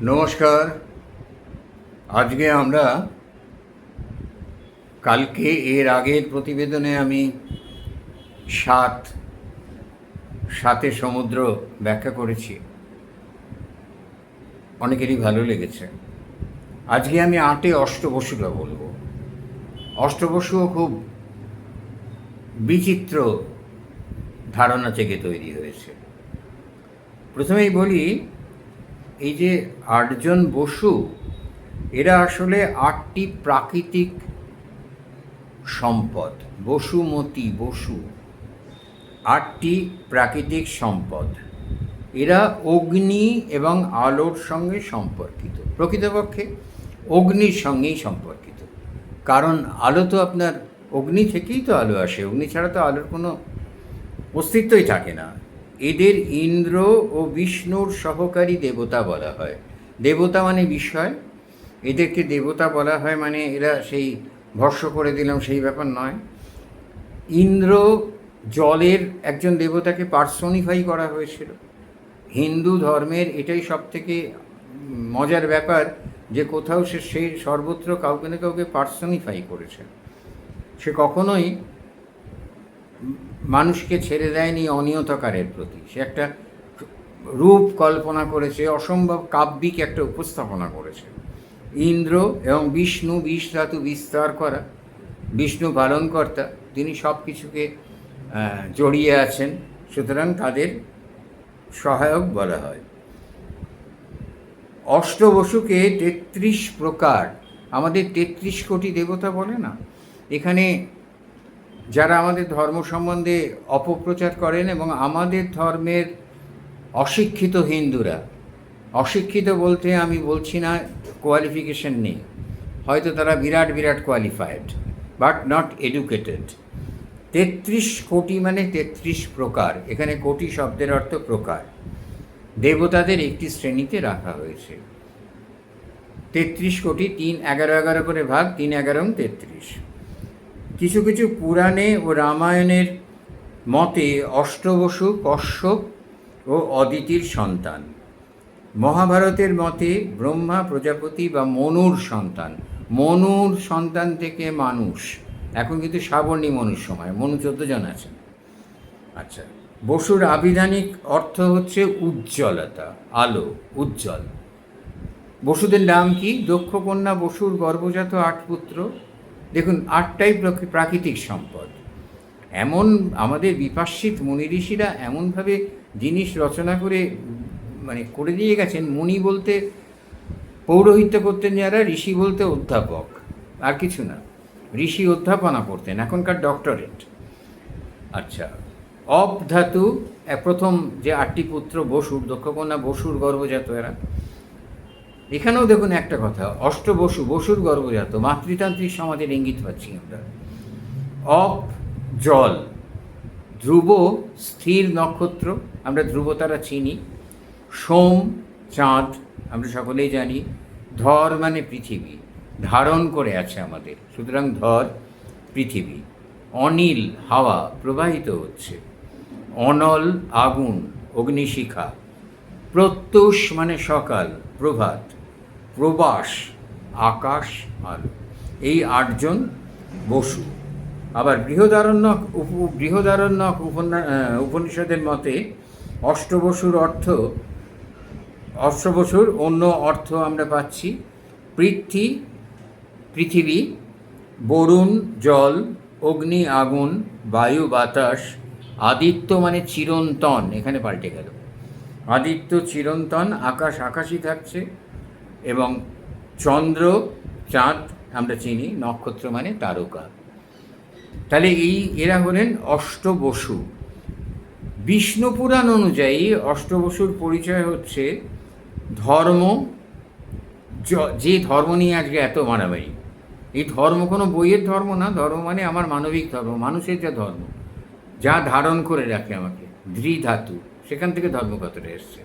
নমস্কার। আজকে আমরা কালকে এর আগের প্রতিবেদনে আমি সাতে সমুদ্র ব্যাখ্যা করেছি, অনেকেরই ভালো লেগেছে। আজকে আমি অষ্টবসুটা বলবো। অষ্টবসুও খুব বিচিত্র ধারণা থেকে তৈরি হয়েছে। প্রথমেই বলি, এই যে 8জন বসু, এরা আসলে 8টি প্রাকৃতিক সম্পদ। বসু 8টি প্রাকৃতিক সম্পদ। এরা অগ্নি এবং আলোর সঙ্গে সম্পর্কিত। প্রকৃতপক্ষে অগ্নির সঙ্গেই সম্পর্কিত, কারণ আলো তো আপনার অগ্নি থেকেই তো আলো আসে। অগ্নি ছাড়া তো আলোর কোনো অস্তিত্বই থাকে না। এদের ইন্দ্র ও বিষ্ণুর সহকারী দেবতা বলা হয়। দেবতা মানে বিষয়, এদেরকে দেবতা বলা হয়, মানে এরা সেই ভস্ম করে দিলাম সেই ব্যাপার নয়। ইন্দ্র জলের একজন দেবতাকে পার্সনিফাই করা হয়েছিল। হিন্দু ধর্মের এটাই সব থেকে মজার ব্যাপার যে কোথাও সেই সর্বত্র কাউকে না কাউকে পার্সনিফাই করেছে। সে কখনোই মানুষকে ছেড়ে দেয়নি অনিয়তকারের প্রতি। সে একটা রূপ কল্পনা করেছে, অসম্ভব কাব্যিক একটা উপস্থাপনা করেছে। ইন্দ্র এবং বিষ্ণু, বিষ ধাতু বিস্তার করা, বিষ্ণু পালনকর্তা, তিনি সব কিছুকে জড়িয়ে আছেন, সুতরাং তাদের সহায়ক বলা হয়। অষ্টবসুকে 33 প্রকার, আমাদের 33 কোটি দেবতা বলে না। এখানে যারা আমাদের ধর্ম সম্বন্ধে অপপ্রচার করেন এবং আমাদের ধর্মের অশিক্ষিত হিন্দুরা, অশিক্ষিত বলতে আমি বলছি না কোয়ালিফিকেশন নেই, হয়তো তারা বিরাট বিরাট কোয়ালিফাইড, বাট নট এডুকেটেড। 33 কোটি মানে 33 প্রকার। এখানে কোটি শব্দের অর্থ প্রকার। দেবতাদের একটি শ্রেণীতে রাখা হয়েছে। 33 কোটি, 3-11 করে ভাগ, 3-11 33। কিছু কিছু পুরাণে ও রামায়ণের মতে অষ্টবসু কশ্যপ ও অদিতির সন্তান। মহাভারতের মতে ব্রহ্মা, প্রজাপতি বা মনুর সন্তান। মনুর সন্তান থেকে মানুষ। এখন কিন্তু সাবর্ণী মনুর সময়, মনু 14 জন আছেন। আচ্ছা, বসুর আবিধানিক অর্থ হচ্ছে উজ্জ্বলতা, আলো, উজ্জ্বল। বসুদের নাম কি? দক্ষ কন্যা বসুর গর্ভজাত 8 পুত্র। দেখুন, 8টাই প্রাকৃতিক সম্পদ। এমন আমাদের বিপাশ্বিত মুনি ঋষিরা এমনভাবে জিনিস রচনা করে করে দিয়ে গেছেন। মুনি বলতে পৌরোহিত্য করতেন যারা, ঋষি বলতে অধ্যাপক, আর কিছু না। ঋষি অধ্যাপনা করতেন, এখনকার ডক্টরেট। আচ্ছা, অপ ধাতু প্রথম যে 8টি পুত্র বসুর, দক্ষকন্যা বসুর গর্ভজাত এরা। এখানেও দেখুন একটা কথা, অষ্টবসু, বসুর গর্ভজাত। মাতৃতান্ত্রিক সমাজের ইঙ্গিত পাচ্ছি আমরা। অপ জল, ধ্রুব স্থির নক্ষত্র, আমরা ধ্রুবতারা চিনি। সোম চাঁদ, আমরা সকলেই জানি। ধর মানে পৃথিবী, ধারণ করে আছে আমাদের, সুতরাং ধর পৃথিবী। অনিল হাওয়া, প্রবাহিত হচ্ছে। অনল আগুন, অগ্নিশিখা। প্রত্যুষ মানে সকাল, প্রভাত। প্রবাস আকাশ, আলো। এই 8জন বসু। আবার বৃহদারণ্যক উপনিষদের মতে অষ্টবসুর অন্য অর্থ আমরা পাচ্ছি পৃথিবী, বরুণ জল, অগ্নি আগুন, বায়ু বাতাস। আদিত্য মানে চিরন্তন, এখানে পাল্টে গেল। আদিত্য চিরন্তন, আকাশ আকাশই থাকছে, এবং চন্দ্র চাঁদ আমরা চিনি। নক্ষত্র মানে তারকা। তাহলে এরা হলেন অষ্টবসু। বিষ্ণু পুরাণ অনুযায়ী অষ্টবসুর পরিচয় হচ্ছে ধর্ম। যে ধর্ম নিয়ে আজকে এত মারামারি, এই ধর্ম কোনো বইয়ের ধর্ম না। ধর্ম মানে আমার মানবিক ধর্ম, মানুষের যা ধর্ম, যা ধারণ করে রাখে আমাকে, ধাতু, সেখান থেকে ধর্মকথাটা এসছে।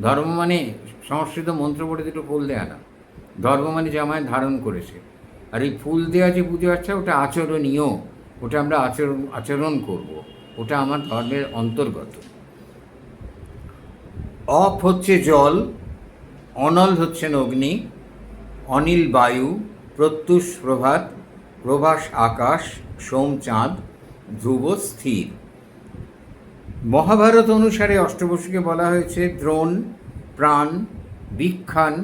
ধর্ম মানে সংস্কৃত মন্ত্র পড়ে দুটো ফুল দেয়া না। ধর্ম মানে যে আমায় ধারণ করেছে। আর এই ফুল দেওয়া যে পুজো আচ্ছা, ওটা আচরণীয়, ওটা আমরা আচরণ করব, ওটা আমার ধর্মের অন্তর্গত। অপ হচ্ছে জল, অনল হচ্ছেন অগ্নি, অনিল বায়ু, প্রত্যুষ প্রভাত, প্রভাস আকাশ, সোম চাঁদ, ধ্রুব স্থির। মহাভারত অনুসারে অষ্টবসুকে বলা হয়েছে দ্রোণ, প্রাণ, বিখ্যান,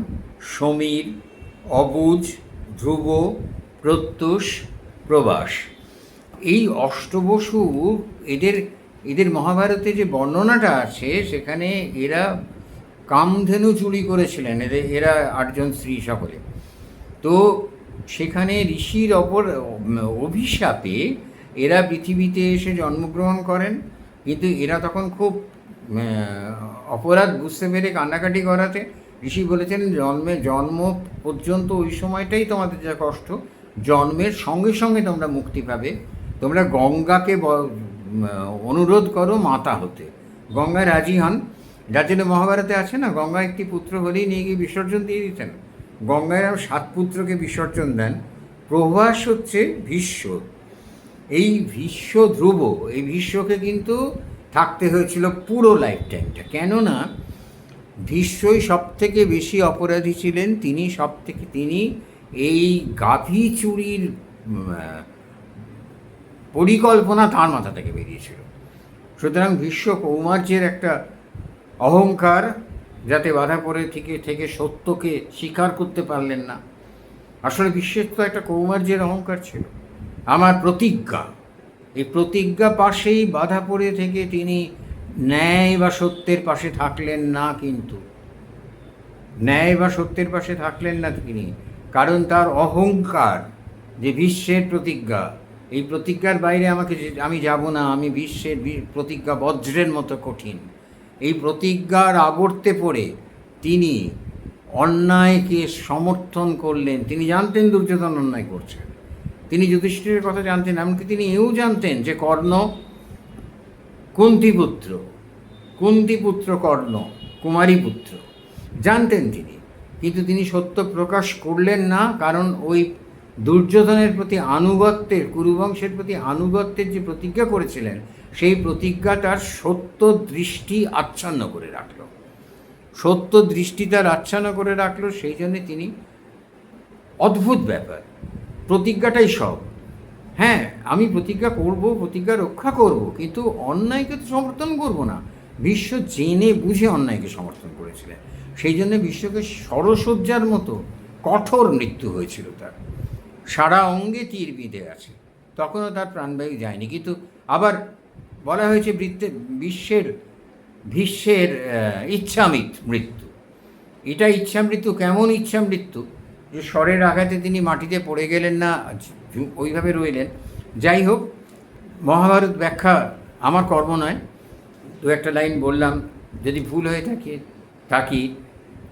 সমীর, অবুজ, ধ্রুব, প্রত্যুষ, প্রভাস। এই অষ্টবসু এদের এদের মহাভারতে যে বর্ণনাটা আছে সেখানে এরা কামধেনু চুরি করেছিলেন, এরা 8জন স্ত্রী সকলে। তো সেখানে ঋষির অভিশাপে এরা পৃথিবীতে এসে জন্মগ্রহণ করেন, কিন্তু এরা তখন খুব অপরাধ বুঝতে পেরে কান্নাকাটি করাতে ঋষি বলেছেন জন্ম পর্যন্ত ওই সময়টাই তোমাদের যা কষ্ট, জন্মের সঙ্গে সঙ্গে তোমরা মুক্তি পাবে। তোমরা গঙ্গাকে অনুরোধ করো মাতা হতে। গঙ্গা রাজি হন, যার জন্য মহাভারতে আছে না, গঙ্গা একটি পুত্র হলেই নিয়ে গিয়ে বিসর্জন দিয়ে দিতেন। গঙ্গায় 7 পুত্রকে বিসর্জন দেন। প্রভাস হচ্ছে ভীষ্ম। এই ভীষ্ম ধ্রুব, এই ভীষ্মকে কিন্তু থাকতে হয়েছিল পুরো লাইফ টাইমটা, কেননা ভীষ্মই সব থেকে বেশি অপরাধী ছিলেন। তিনি এই গাভী চুরির পরিকল্পনা তার মাথা থেকে বেরিয়েছিল। সুতরাং ভীষ্ম কৌমার্যের একটা অহংকার, যাতে বাধা পড়ে থেকে সত্যকে স্বীকার করতে পারলেন না। আসলে বিশ্বের তো একটা কৌমার্যের অহংকার ছিল, আমার প্রতিজ্ঞা। এই প্রতিজ্ঞা পাশেই বাধা পড়ে থেকে তিনি ন্যায় বা সত্যের পাশে থাকলেন না। কিন্তু ন্যায় বা সত্যের পাশে থাকলেন না তিনি, কারণ তার অহংকার যে বিশ্বের প্রতিজ্ঞা, এই প্রতিজ্ঞার বাইরে আমি যাব না, আমি বিশ্বের প্রতিজ্ঞা বজ্রের মতো কঠিন। এই প্রতিজ্ঞার আবর্তে পড়ে তিনি অন্যায়কে সমর্থন করলেন। তিনি জানতেন দুর্যোধন অন্যায় করছেন, তিনি যুধিষ্ঠিরের কথা জানতেন, এমনকি তিনি এও জানতেন যে কর্ণ কুন্তিপুত্র কর্ণ কুমারী পুত্র, জানতেন তিনি, কিন্তু তিনি সত্য প্রকাশ করলেন না। কারণ ওই দুর্যোধনের প্রতি আনুগত্যের, কুরুবংশের প্রতি আনুগত্যের যে প্রতিজ্ঞা করেছিলেন, সেই প্রতিজ্ঞা তার সত্য দৃষ্টি আচ্ছন্ন করে রাখলো, সত্য দৃষ্টি তার আচ্ছন্ন করে রাখলো। সেই জন্যে তিনি, অদ্ভুত ব্যাপার, প্রতিজ্ঞাটাই সব। হ্যাঁ, আমি প্রতিজ্ঞা করব, প্রতিজ্ঞা রক্ষা করব, কিন্তু অন্যায়কে তো সমর্থন করব না। বিশ্ব জেনে বুঝে অন্যায়কে সমর্থন করেছিলেন। সেই জন্য বিশ্বকে সরসজ্জার মতো কঠোর মৃত্যু হয়েছিল তার, সারা অঙ্গে তীর বিঁধে আছে, তখনও তার প্রাণবায়ু যায়নি। কিন্তু আবার বলা হয়েছে ভীষ্মের ইচ্ছা মৃত্যু। এটা ইচ্ছা মৃত্যু, কেমন ইচ্ছা মৃত্যু যে স্বরের আঘাতে তিনি মাটিতে পড়ে গেলেন না, ওইভাবে রইলেন। যাই হোক, মহাভারত ব্যাখ্যা আমার কর্ম নয়, 2-1 লাইন বললাম। যদি ভুল হয়ে থাকি,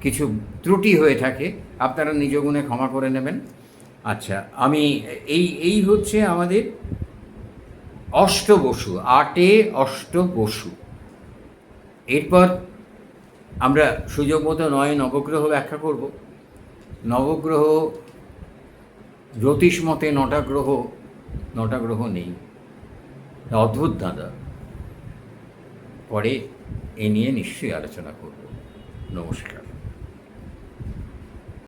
কিছু ত্রুটি হয়ে থাকে, আপনারা নিজ গুণে ক্ষমা করে নেবেন। আচ্ছা, আমি এই হচ্ছে আমাদের অষ্টবসু, 8 অষ্টবসু। এরপর আমরা সুযোগ মতো 9 নবগ্রহ ব্যাখ্যা করব। নবগ্রহ জ্যোতিষ মতে 9টা গ্রহ নেই, অদ্ভুত দাদা। পরে এ নিয়ে নিশ্চয়ই আলোচনা করব। নমস্কার।